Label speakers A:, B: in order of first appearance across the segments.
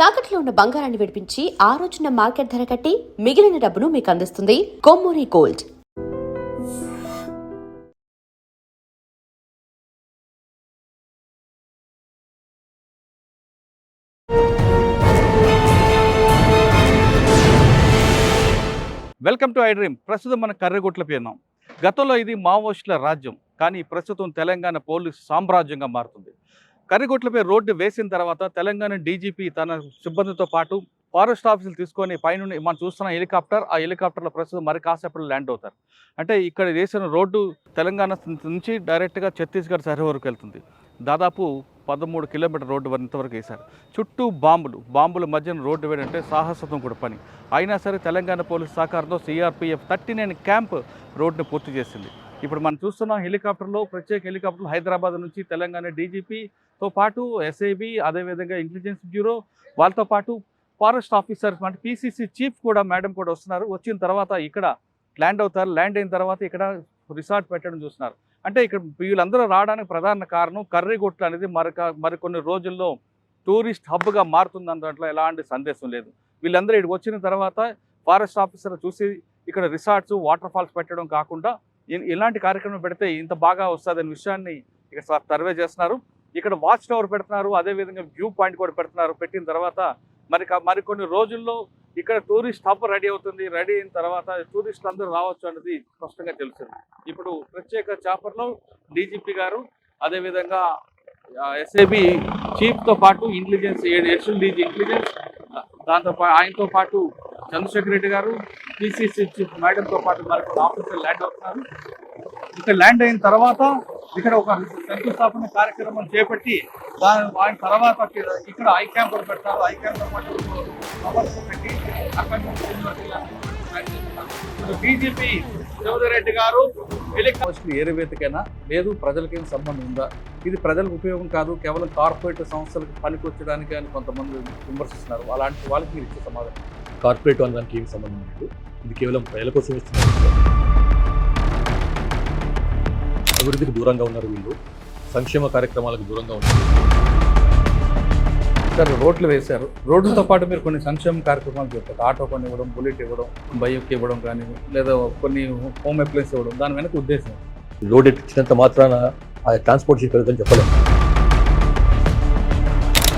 A: తాకట్లో ఉన్న బంగారాన్ని విడిపించి ఆ రోజున మార్కెట్ ధర కట్టి మిగిలిన డబ్బును మీకు అందిస్తుంది Kommuri gold.
B: Welcome to I dream. ప్రస్తుతం మన కర్రెగుట్ల ఉన్నాం. గతంలో ఇది మావోయిస్టుల రాజ్యం, కానీ ప్రస్తుతం తెలంగాణ పోలీసు సామ్రాజ్యంగా మారుతుంది. కర్రెగుట్లపై రోడ్డు వేసిన తర్వాత తెలంగాణ డీజీపీ తన సిబ్బందితో పాటు ఫారెస్ట్ ఆఫీసులు తీసుకొని పైనుండి మనం చూస్తున్న హెలికాప్టర్, ఆ హెలికాప్టర్లో ప్రస్తుతం మరి కాసేపట్లో ల్యాండ్ అవుతారు. అంటే ఇక్కడ వేసిన రోడ్డు తెలంగాణ నుంచి డైరెక్ట్గా ఛత్తీస్గఢ్ సరిహద్దు వరకు వెళ్తుంది. దాదాపు 13 కిలోమీటర్ రోడ్డు ఇంతవరకు వేశారు. చుట్టూ బాంబుల మధ్యన రోడ్డు వేయడంటే సాహసత్వం కూడా పని. అయినా సరే తెలంగాణ పోలీసు సహకారంతో సిఆర్పిఎఫ్ 39 క్యాంప్ రోడ్డును పూర్తి చేసింది. ఇప్పుడు మనం చూస్తున్న హెలికాప్టర్లో, ప్రత్యేక హెలికాప్టర్లు హైదరాబాద్ నుంచి తెలంగాణ డీజీపీతో పాటు ఎస్ఐబి, అదేవిధంగా ఇంటెలిజెన్స్ బ్యూరో, వాళ్ళతో పాటు ఫారెస్ట్ ఆఫీసర్స్ అంటే పీసీసీ చీఫ్ కూడా మేడం కూడా వస్తున్నారు. వచ్చిన తర్వాత ఇక్కడ ల్యాండ్ అవుతారు. ల్యాండ్ అయిన తర్వాత ఇక్కడ రిసార్ట్ పెట్టడం చూస్తున్నారు. అంటే ఇక్కడ వీళ్ళందరూ రావడానికి ప్రధాన కారణం కర్రెగుట్ల అనేది మరికొన్ని రోజుల్లో టూరిస్ట్ హబ్గా మారుతుందని దాంట్లో ఎలాంటి సందేశం లేదు. వీళ్ళందరూ ఇక్కడికి వచ్చిన తర్వాత ఫారెస్ట్ ఆఫీసర్ చూసి ఇక్కడ రిసార్ట్స్, వాటర్ ఫాల్స్ పెట్టడం కాకుండా ఇలాంటి కార్యక్రమం పెడితే ఇంత బాగా వస్తుందనే విషయాన్ని ఇక్కడ సర్వే చేస్తున్నారు. ఇక్కడ వాచ్ టవర్ పెడుతున్నారు, అదేవిధంగా వ్యూ పాయింట్ కూడా పెడుతున్నారు. పెట్టిన తర్వాత మరికొన్ని రోజుల్లో ఇక్కడ టూరిస్ట్ హబ్ రెడీ అవుతుంది. రెడీ అయిన తర్వాత టూరిస్టులు అందరూ రావచ్చు అన్నది స్పష్టంగా తెలుస్తుంది. ఇప్పుడు ప్రత్యేక చాపర్లో డీజీపీ గారు, అదేవిధంగా ఎస్ఐబి చీఫ్తో పాటు ఇంటెలిజెన్స్, ఎడిషనల్ డీజీ ఇంటెలిజెన్స్, ఆయనతో పాటు చంద్రశేఖర్ రెడ్డి గారు, పిసిసి చీఫ్ మేడంతో పాటు మరికొన్ని ఆఫీసర్లు ల్యాండ్ అవుతున్నారు. ఇక్కడ ల్యాండ్ అయిన తర్వాత ఇక్కడ ఒక శంకుస్థాపన కార్యక్రమం చేపట్టి ఆయన తర్వాత ఇక్కడ ఐ క్యాంప్ పెడతారు. ఐ క్యాంప్తో పాటు పెట్టి అక్కడ డీజీపీ రెడ్డి గారు హెలికాప్టర్ ఏరువేతకైనా లేదు, ప్రజలకేం సంబంధం ఉందా, ఇది ప్రజలకు ఉపయోగం కాదు, కేవలం కార్పొరేట్ సంస్థలకు పనికొచ్చడానికి అని కొంతమంది విమర్శిస్తున్నారు. అలాంటి వాళ్ళకి మీరు ఇచ్చే సమాధానం?
C: కార్పొరేట్ వాళ్ళకి ఏం సంబంధం లేదు, ఇది కేవలం ప్రజల కోసం ఇస్తున్నారు. అభివృద్ధికి దూరంగా ఉన్నారు వీళ్ళు, సంక్షేమ కార్యక్రమాలకు దూరంగా ఉన్నారు.
B: సార్ రోడ్లు వేశారు, రోడ్లతో పాటు మీరు కొన్ని సంక్షేమ కార్యక్రమాలు చేస్తారు. ఆటో కొన్ని ఇవ్వడం, బుల్లెట్ ఇవ్వడం, బైక్ ఇవ్వడం కానీ, లేదా కొన్ని హోమ్ అప్లయన్స్ ఇవ్వడం, దాని వెనక ఉద్దేశం?
C: రోడ్ ఇచ్చినంత మాత్రాన ఆ ట్రాన్స్పోర్టేషన్ పెరుగుతుందని చెప్పలేము.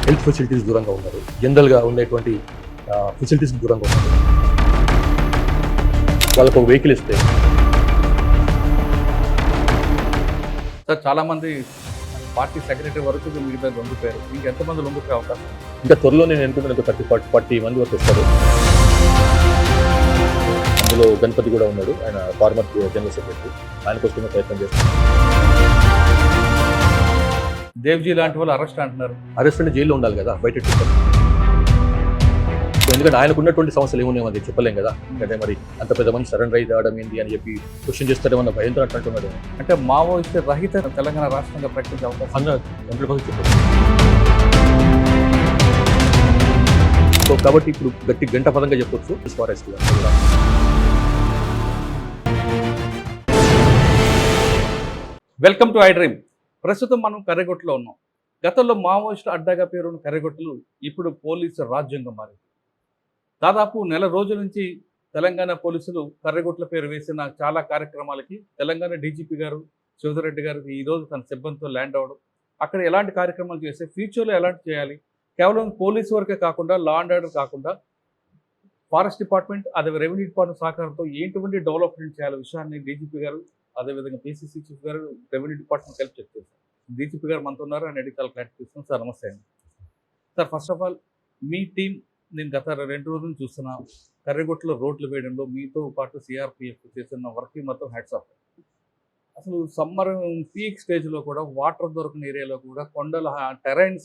C: హెల్త్ ఫెసిలిటీస్ దూరంగా ఉన్నారు, జనరల్గా ఉండేటువంటి ఫెసిలిటీస్ దూరంగా ఉన్నారు. వాళ్ళకు ఒక వెహికల్ ఇస్తే
B: సార్ చాలామంది పార్టీ సెక్రటరీ వరకు మిగతా లొంగిపోయారు. ఇంకెంతమంది లొంగిపోయే అవకాశం?
C: ఇంకా త్వరలో నేను అనుకుంటున్నాను 30-40 మంది వరకు వస్తారు. అందులో గణపతి కూడా ఉన్నాడు, ఆయన ఫార్మర్ జనరల్ సెక్రటరీ, ఆయన కోసం ప్రయత్నం చేస్తున్నారు.
B: దేవ్జీ లాంటి వాళ్ళు అరెస్ట్ అంటున్నారు.
C: అరెస్ట్ అంటే జైల్లో ఉండాలి కదా, బయట ఎందుకంటే ఆయనకు ఉన్నటువంటి సమస్యలు ఏమున్నాయో అది చెప్పలేం కదా. అంటే మరి అంత పెద్ద మంది సరెండర్ అయితే రావడం ఏంటి అని చెప్పి క్వశ్చన్ చేస్తాడేమన్న భయంతో అంటున్నాడు.
B: అంటే మావోయిస్ట్ రహిత తెలంగాణ రాష్ట్రంగా ప్రకటించే అవకాశం
C: చెప్పారు. సో కాబట్టి ఇప్పుడు గట్టి గంట పదంగా చెప్పొచ్చు forest.
B: Welcome to I dream. ప్రస్తుతం మనం కర్రెగుట్టలో ఉన్నాం. గతంలో మావోయిస్టు అడ్డాగా పేరున్న కర్రెగుట్టలు ఇప్పుడు పోలీసు రాజ్యంగా మారింది. దాదాపు నెల రోజుల నుంచి తెలంగాణ పోలీసులు కర్రెగుట్ల పేరు వేసిన చాలా కార్యక్రమాలకి తెలంగాణ డీజీపీ గారు శివధర్ గారు ఈరోజు తన సిబ్బందితో ల్యాండ్ అవ్వడం, అక్కడ ఎలాంటి కార్యక్రమాలు చేస్తే ఫ్యూచర్లో ఎలాంటి చేయాలి, కేవలం పోలీసు వరకే కాకుండా లా అండ్ ఆర్డర్ కాకుండా ఫారెస్ట్ డిపార్ట్మెంట్, అదే రెవెన్యూ డిపార్ట్మెంట్ సహకారంతో ఏంటువంటి డెవలప్మెంట్ చేయాలి విషయాన్ని డీజీపీ గారు, అదేవిధంగా పీసీసీ చీఫ్ గారు, రెవెన్యూ డిపార్ట్మెంట్ కలిపి చెక్ చేశారు. డీజీపీ గారు మనతో ఉన్నారు, ఆయన అడిగి చాలా క్లారిటీ తీసుకున్నాం. సార్ నమస్తే అండి. Sir first of all me team, నేను గత 2 రోజుల నుంచి చూస్తున్నా కర్రెగుట్టలో రోడ్లు వేయడంలో మీతో పాటు సిఆర్పిఎఫ్ చేస్తున్న వర్క్ మొత్తం హ్యాట్స్ ఆఫ్. అసలు సమ్మర్ పీక్ స్టేజ్లో కూడా వాటర్ దొరకని ఏరియాలో కూడా కొండల టెరైన్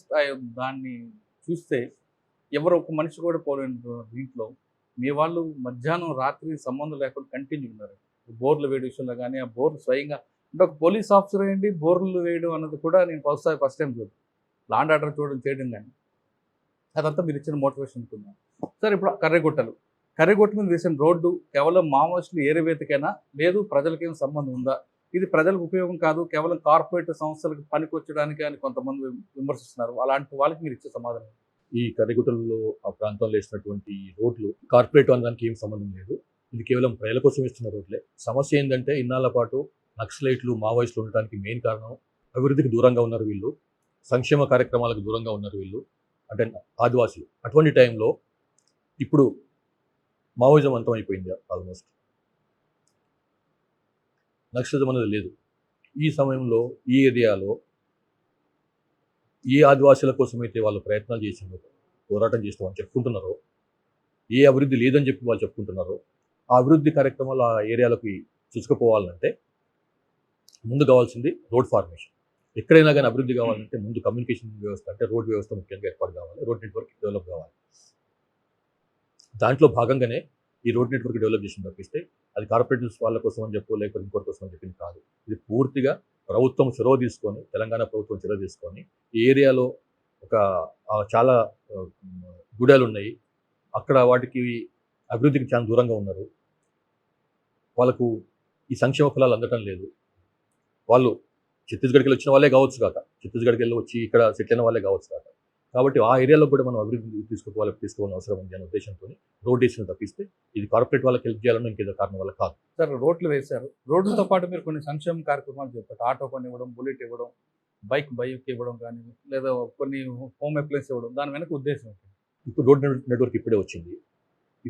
B: దాన్ని చూస్తే ఎవరు ఒక మనిషి కూడా పోలేని దీంట్లో మీ వాళ్ళు మధ్యాహ్నం రాత్రి సంబంధం లేకుండా కంటిన్యూ ఉన్నారు. బోర్లు వేయడం విషయంలో కానీ, ఆ బోర్లు స్వయంగా అంటే ఒక పోలీస్ ఆఫీసర్ ఏంటి బోర్లు వేయడం అన్నది కూడా నేను ఫస్ట్ టైం చూడండి, లాండ్ ఆర్డర్ చేయడం కానీ అదంతా మీరు ఇచ్చిన మోటివేషన్ అనుకున్నాను. సార్ ఇప్పుడు కర్రెగుట్ట మీద వేసిన రోడ్డు కేవలం మావోయిస్టులు ఏరువేతకైనా లేదు, ప్రజలకేం సంబంధం ఉందా, ఇది ప్రజలకు ఉపయోగం కాదు, కేవలం కార్పొరేట్ సంస్థలకు పనికొచ్చడానికి అని కొంతమంది విమర్శిస్తున్నారు. అలాంటి వాళ్ళకి మీరు ఇచ్చే సమాధానం?
C: ఈ కర్రిగుట్టల్లో ఆ ప్రాంతంలో వేసినటువంటి రోడ్లు కార్పొరేట్ అనడానికి ఏం సంబంధం లేదు. ఇది కేవలం ప్రజల కోసం ఇస్తున్న రోడ్లే. సమస్య ఏంటంటే ఇన్నాళ్ల పాటు నక్సలైట్లు, మావోయిస్టులు ఉండటానికి మెయిన్ కారణం అభివృద్ధికి దూరంగా ఉన్నారు వీళ్ళు, సంక్షేమ కార్యక్రమాలకు దూరంగా ఉన్నారు వీళ్ళు, అంటే ఆదివాసులు. అటువంటి టైంలో ఇప్పుడు మావోయిజం అంతం అయిపోయింది ఆల్మోస్ట్. నక్సలిజం అనేది లేదు. ఈ సమయంలో ఈ ఏరియాలో ఏ ఆదివాసుల కోసమైతే వాళ్ళు ప్రయత్నాలు చేసిందో, పోరాటం చేస్తామని చెప్పుకుంటున్నారో, ఏ అభివృద్ధి లేదని చెప్పి వాళ్ళు చెప్పుకుంటున్నారో, ఆ అభివృద్ధి కార్యక్రమాలు ఆ ఏరియాలోకి చూసుకుపోవాలంటే ముందు కావాల్సింది రోడ్ ఫార్మేషన్. ఎక్కడైనా కానీ అభివృద్ధి కావాలంటే ముందు కమ్యూనికేషన్ వ్యవస్థ, అంటే రోడ్ వ్యవస్థ ముఖ్యంగా ఏర్పాటు కావాలి, రోడ్ నెట్వర్క్ డెవలప్ కావాలి. దాంట్లో భాగంగానే ఈ రోడ్ నెట్వర్క్ డెవలప్ చేసిన తప్పిస్తే అది కార్పొరేటివ్స్ వాళ్ళ కోసం అని చెప్పో లేకపోతే ఇంకోటి కోసం అని చెప్పింది కాదు. ఇది పూర్తిగా ప్రభుత్వం చొరవ తీసుకొని, తెలంగాణ ప్రభుత్వం చొరవ తీసుకొని ఈ ఏరియాలో ఒక చాలా గుడాలు ఉన్నాయి, అక్కడ వాటికి అభివృద్ధికి చాలా దూరంగా ఉన్నారు, వాళ్ళకు ఈ సంక్షేమ ఫలాలు అందటం లేదు. వాళ్ళు ఛత్తీస్గఢ్కి వెళ్ళి వచ్చిన వాళ్ళే కావచ్చు కాక, ఛత్తీస్గఢ్కి వెళ్ళి వచ్చి ఇక్కడ సెటిల్ అయిన వాళ్ళే కావచ్చు కాక. కాబట్టి ఆ ఏరియాలో కూడా మనం అభివృద్ధి తీసుకోవాలని అవసరం ఉంది అనే ఉద్దేశంతో రోడ్ వేసిన తప్పిస్తే ఇది కార్పొరేట్ వాళ్ళకి హెల్ప్ చేయాలని ఇంకేదో కారణం వల్ల కాదు.
B: సార్, రోడ్లు వేశారు, రోడ్లతో పాటు మీరు కొన్ని సంక్షేమ కార్యక్రమాలు చెప్పారు. ఆటో కొని ఇవ్వడం, బుల్లెట్ ఇవ్వడం, బైక్ ఇవ్వడం కానీ, లేదా కొన్ని హోమ్ అప్లయన్స్ ఇవ్వడం, దాని వెనక ఉద్దేశం ఏంటి?
C: ఇప్పుడు రోడ్ నెట్వర్క్ ఇప్పుడే వచ్చింది.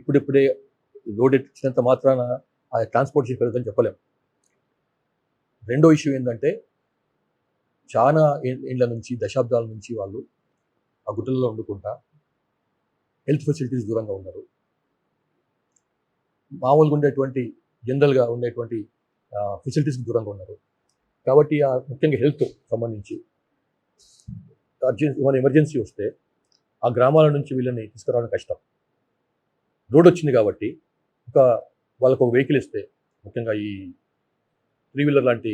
C: ఇప్పుడిప్పుడే రోడ్ ఇచ్చినంత మాత్రాన ఆ ట్రాన్స్పోర్టేషన్ పెరుగుతుందని చెప్పలేం. రెండో ఇష్యూ ఏంటంటే చాలా ఏళ్ళ నుంచి, దశాబ్దాల నుంచి వాళ్ళు ఆ గుట్టలలో వండుకుంటా హెల్త్ ఫెసిలిటీస్ దూరంగా ఉన్నారు. మామూలుగా ఉండేటువంటి జనరల్గా ఉండేటువంటి ఫెసిలిటీస్కి దూరంగా ఉన్నారు. కాబట్టి ఆ ముఖ్యంగా హెల్త్ సంబంధించి ఏమైనా ఎమర్జెన్సీ వస్తే ఆ గ్రామాల నుంచి వీళ్ళని తీసుకురావడం కష్టం. రోడ్ వచ్చింది కాబట్టి వాళ్ళకు ఒక వెహికల్ ఇస్తే, ముఖ్యంగా ఈ 3-వీలర్ లాంటి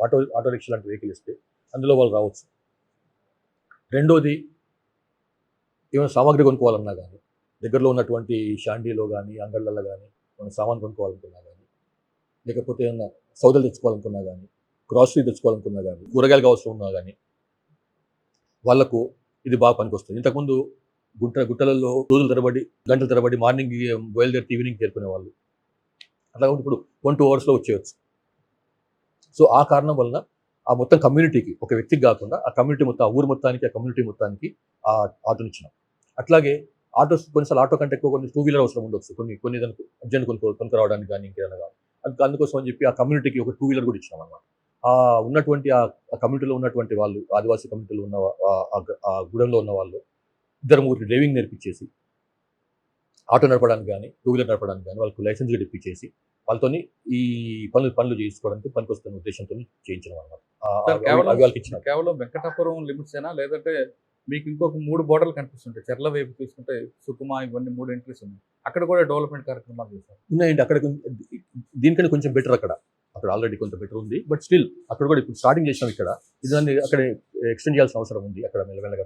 C: ఆటో రిక్షా లాంటి వెహికల్ ఇస్తే అందులో వాళ్ళు రావచ్చు. రెండోది, ఏమైనా సామాగ్రి కొనుక్కోవాలన్నా కానీ, దగ్గరలో ఉన్నటువంటి షాండీలో కానీ, అంగళ్ళల్లో కానీ మనం సామాన్ కొనుక్కోవాలనుకున్నా కానీ, లేకపోతే ఏమన్నా సౌదలు తెచ్చుకోవాలనుకున్నా కానీ, గ్రాసరీ తెచ్చుకోవాలనుకున్నా కానీ, కూరగాయలకు అవసరం ఉన్నా కానీ వాళ్లకు ఇది బాగా పనికొస్తుంది. ఇంతకుముందు గుట్టలలో రోజుల తరబడి, గంటల తరబడి మార్నింగ్ బయలుదేరితే ఈవినింగ్ చేరుకునే వాళ్ళు. అట్లా ఇప్పుడు 1-2 అవర్స్లో వచ్చేయచ్చు. సో ఆ కారణం వలన ఆ మొత్తం కమ్యూనిటీకి, ఒక వ్యక్తికి కాకుండా ఆ కమ్యూనిటీ మొత్తం, ఆ ఊరు మొత్తానికి, ఆ కమ్యూనిటీ మొత్తానికి ఆ ఆటోని ఇచ్చినాం. అట్లాగే ఆటోస్ కొన్నిసార్లు ఆటో కంటే ఎక్కువ కొన్ని 2-వీలర్ అవసరం ఉండొచ్చు, కొన్ని దానికి అర్జెంట్ కొనుక్కరావడానికి కానీ ఇంకేదైనా కాదు. అందుకోసం అని చెప్పి ఆ కమ్యూనిటీకి ఒక 2-వీలర్ కూడా ఇచ్చినాం అనమాట. ఆ ఉన్నటువంటి ఆ కమ్యూనిటీలో ఉన్నటువంటి వాళ్ళు, ఆదివాసీ కమ్యూనిటీలో ఉన్న ఆ గూడెంలో ఉన్న వాళ్ళు 2-3 డ్రైవింగ్ నేర్పించేసి, ఆటో నడపడానికి కానీ, 2-వీలర్ నడపడానికి కానీ వాళ్ళకు లైసెన్స్ కూడా ఇప్పించేసి వాళ్ళతో ఈ పనులు చేసుకోవడానికి పనికొస్తున్న ఉద్దేశంతో చేయించడం అనమాట.
B: కేవలం వెంకటాపురం లిమిట్స్ అయినా, లేదంటే మీకు ఇంకొక 3 బోర్డర్లు కనిపిస్తుంటాయి. చెర్ల వైపు చూసుకుంటే సుకుమా, ఇవన్నీ 3 ఎంట్రీస్ ఉన్నాయి. అక్కడ కూడా డెవలప్మెంట్ కార్యక్రమాలు చేశారు.
C: ఉన్నాయండి. అక్కడ దీనికంటే కొంచెం బెటర్, అక్కడ ఆల్రెడీ కొంత బెటర్ ఉంది. బట్ స్టిల్ అక్కడ కూడా ఇప్పుడు స్టార్టింగ్ చేసినాం. ఇక్కడ దాన్ని అక్కడ ఎక్స్టెండ్ చేయాల్సిన అవసరం ఉంది. అక్కడ మెల్లమెల్లగా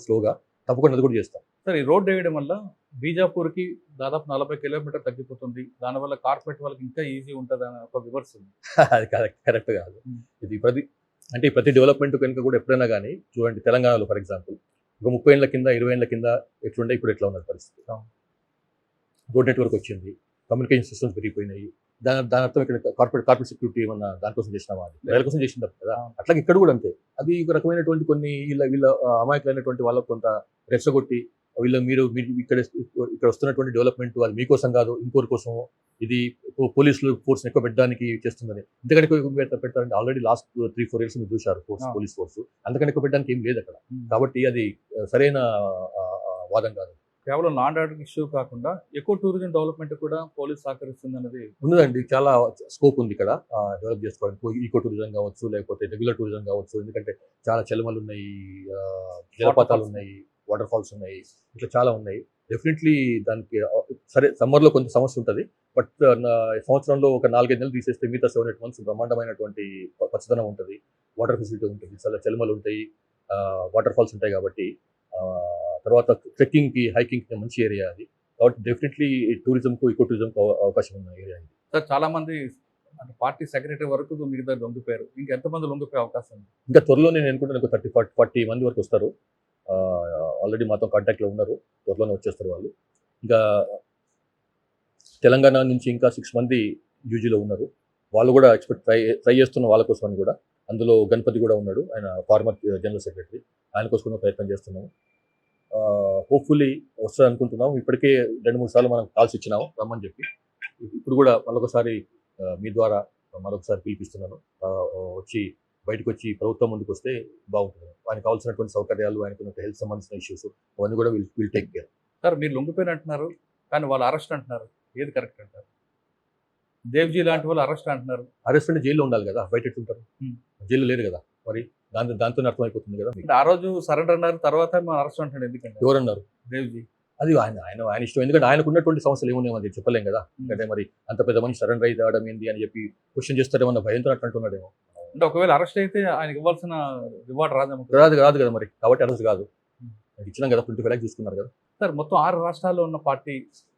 C: స్లోగా తప్పకుండా అది కూడా చేస్తాం.
B: సార్, ఈ రోడ్ వేయడం వల్ల బీజాపూర్కి దాదాపు 40 కిలోమీటర్ తగ్గిపోతుంది, దానివల్ల కార్పొరేట్ వాళ్ళకి ఇంకా ఈజీ ఉంటుంది అని ఒక విమర్శ ఉంది.
C: అది కరెక్ట్ కాదు. ఇది ప్రతి డెవలప్మెంట్ కనుక కూడా ఎప్పుడైనా కానీ చూడండి, తెలంగాణలో ఫర్ ఎగ్జాంపుల్ ఒక 30 ఏళ్ల కింద, 20 ఏళ్ల కింద ఎట్లుండే, ఇప్పుడు ఎట్లా ఉన్నది పరిస్థితి. రోడ్ నెట్వర్క్ వచ్చింది, కమ్యూనికేషన్ సిస్టమ్స్ పెరిగిపోయినాయి. దాని అర్థం ఇక్కడ కార్పొరేట్ సెక్యూరిటీ ఏమన్నా దానికోసం చేసినామా, అది ప్రజల కోసం చేసింది కదా. అట్లాగే ఇక్కడ కూడా అంతే. అది ఒక రకమైనటువంటి కొన్ని వీళ్ళ అమాయకులైనటువంటి వాళ్ళకు కొంత రెచ్చగొట్టి, మీరు ఇక్కడ వస్తున్నటువంటి డెవలప్మెంట్ అది మీకోసం కాదు, ఇంకోరి కోసం, ఇది పోలీసులు ఫోర్స్ ఎక్కువ పెట్టడానికి చేస్తుందని. ఇంతకంటే ఎక్కువ పెడతారంటే ఆల్రెడీ లాస్ట్ 3-4 ఇయర్స్ మీరు చూశారు పోలీస్ ఫోర్స్. అంతకంటే ఎక్కువ పెట్టడానికి ఏం లేదు అక్కడ. కాబట్టి అది సరైన వాదం కాదు.
B: కేవలం లాండ్ ఆర్డర్ ఇష్యూ కాకుండా ఎక్కువ టూరిజం డెవలప్మెంట్ కూడా పోలీస్ సహకరిస్తుంది అనేది
C: ఉన్నదండి. చాలా స్కోప్ ఉంది ఇక్కడ డెవలప్ చేసుకోవడానికి. ఈకో టూరిజం కావచ్చు, లేకపోతే రెగ్యులర్ టూరిజం కావచ్చు. ఎందుకంటే చాలా చలమలు ఉన్నాయి, జలపాతాలు ఉన్నాయి, వాటర్ ఫాల్స్ ఉన్నాయి, ఇట్లా చాలా ఉన్నాయి. డెఫినెట్లీ దానికి సరే సమ్మర్లో కొంత సమస్య ఉంటుంది. బట్ సంవత్సరంలో ఒక 4-5 నెలలు తీసేస్తే మిగతా 7-8 మంత్స్ బ్రహ్మాండమైనటువంటి పచ్చదనం ఉంటుంది, వాటర్ ఫెసిలిటీ ఉంటుంది, చాలా చలమలు ఉంటాయి, వాటర్ ఫాల్స్ ఉంటాయి. కాబట్టి తర్వాత ట్రెక్కింగ్కి, హైకింగ్కి మంచి ఏరియా అది. కాబట్టి డెఫినెట్లీ టూరిజంకు, ఈకో టూరిజంకు అవకాశం ఉన్న ఏరియా ఇది.
B: సార్, చాలా మంది పార్టీ సెక్రటరీ వరకు మిగతా లొంగిపోయారు, ఇంకెంతమంది లొంగిపోయే అవకాశం ఉంది?
C: ఇంకా త్వరలో నేను అనుకుంటున్నాను 30-40 మంది వరకు వస్తారు. ఆల్రెడీ మాతో కాంటాక్ట్లో ఉన్నారు, త్వరలోనే వచ్చేస్తారు వాళ్ళు. ఇంకా తెలంగాణ నుంచి ఇంకా 6 మంది యూజీలో ఉన్నారు, వాళ్ళు కూడా ట్రై చేస్తున్న వాళ్ళ కోసమని కూడా. అందులో గణపతి కూడా ఉన్నాడు, ఆయన ఫార్మర్ జనరల్ సెక్రటరీ, ఆయన కోసం కూడా ప్రయత్నం చేస్తున్నాము. హోప్ఫుల్లీ వస్తుంది అనుకుంటున్నాము. ఇప్పటికే 2-3 సార్లు మనం కాల్స్ ఇచ్చినాము రమ్మని చెప్పి. ఇప్పుడు కూడా మరొకసారి మీ ద్వారా మరొకసారి పిలిపిస్తున్నాను. వచ్చి బయటకు వచ్చి ప్రభుత్వం ముందుకు వస్తే బాగుంటుంది. ఆయనకు కావాల్సినటువంటి సౌకర్యాలు, ఆయనకు హెల్త్ సంబంధించిన ఇష్యూస్ అవన్నీ కూడా విల్ టేక్ కేర్.
B: సార్ మీరు లొంగిపోయిన అంటున్నారు, కానీ వాళ్ళు అరెస్ట్ అంటున్నారు, ఏది కరెక్ట్ అంటారు? దేవ్జీ లాంటి వాళ్ళు అరెస్ట్ అంటున్నారు.
C: అరెస్ట్ అంటే జైల్లో ఉండాలి కదా, బయట ఎట్లుంటారు? జైల్లో లేరు కదా, మరి దాంతో అర్థమైపోతుంది కదా మీకు.
B: అంటే ఆ రోజు సరెండర్ అన్నారు, తర్వాత మనం అరెస్ట్ అంటున్నాడు, ఎందుకంటే
C: ఎవరన్నారు?
B: దేవ్జీ.
C: అది ఆయన ఇష్టం, ఎందుకంటే ఆయనకు ఉన్నటువంటి సమస్యలు ఏమున్నాయో అది చెప్పలేం కదా. ఎందుకంటే మరి అంత పెద్ద మనిషి సరెండర్ అయితే రావడం ఏంది అని చెప్పి క్వశ్చన్ చేస్తారేమన్న భయంతో అట్లా అంటున్నాడేమో.
B: అంటే ఒకవేళ అరెస్ట్ అయితే ఆయనకి ఇవ్వాల్సిన రివార్డ్ రాదేమో.
C: రాదు కదా మరి, కాబట్టి అరెస్ట్ కాదు. ఇచ్చినాం కదా, 25 lakhs తీసుకున్నారు కదా.
B: సార్ మొత్తం 6 రాష్ట్రాల్లో ఉన్న పార్టీ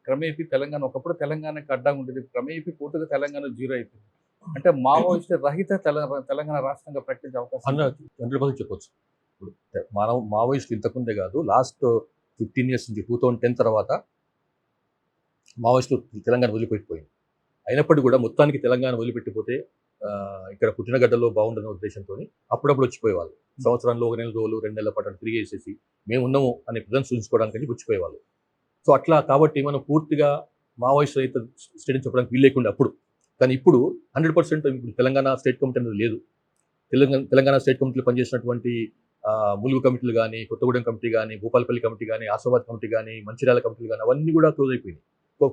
B: క్రమేపీ తెలంగాణ, ఒకప్పుడు తెలంగాణకి అడ్డంగా ఉండేది, క్రమేపీ పూర్తిగా తెలంగాణ జీరో అయిపోయింది. అంటే మావోయిస్ట్ రహిత తెలంగాణ రాష్ట్రంగా ప్రకటించే అవకాశం
C: 100% చెప్పొచ్చు. ఇప్పుడు మావోయిస్టులు ఇంతకుముందే కాదు, లాస్ట్ 15 years నుంచి 2010 తర్వాత మావోయిస్టులు తెలంగాణ వదిలిపెట్టిపోయింది. అయినప్పటికీ కూడా మొత్తానికి తెలంగాణ వదిలిపెట్టిపోతే ఇక్కడ పుట్టిన గడ్డలో బాగుండనే ఉద్దేశంతో అప్పుడప్పుడు వచ్చిపోయేవాళ్ళు. సంవత్సరంలో 1 నెల రోజులు 2 నెలల పాటు తిరిగేసేసి మేము ఉన్నాము అనే ప్రజెన్స్ చూపించుకోవడానికి వచ్చిపోయేవాళ్ళు. సో అట్లా కాబట్టి మనం పూర్తిగా మావోయిస్ట్ రహిత స్టేట్ చెప్పడానికి వీలు లేకుండా అప్పుడు. కానీ ఇప్పుడు 100% ఇప్పుడు తెలంగాణ స్టేట్ కమిటీ అనేది లేదు. తెలంగాణ స్టేట్ కమిటీలో పనిచేసినటువంటి ములుగు కమిటీలు కానీ, కొత్తగూడెం కమిటీ కానీ, భూపాలపల్లి కమిటీ కానీ, ఆసిఫాబాద్ కమిటీ కానీ, మంచిర్యాల కమిటీలు కానీ అవన్నీ కూడా క్లోజ్ అయిపోయినాయి.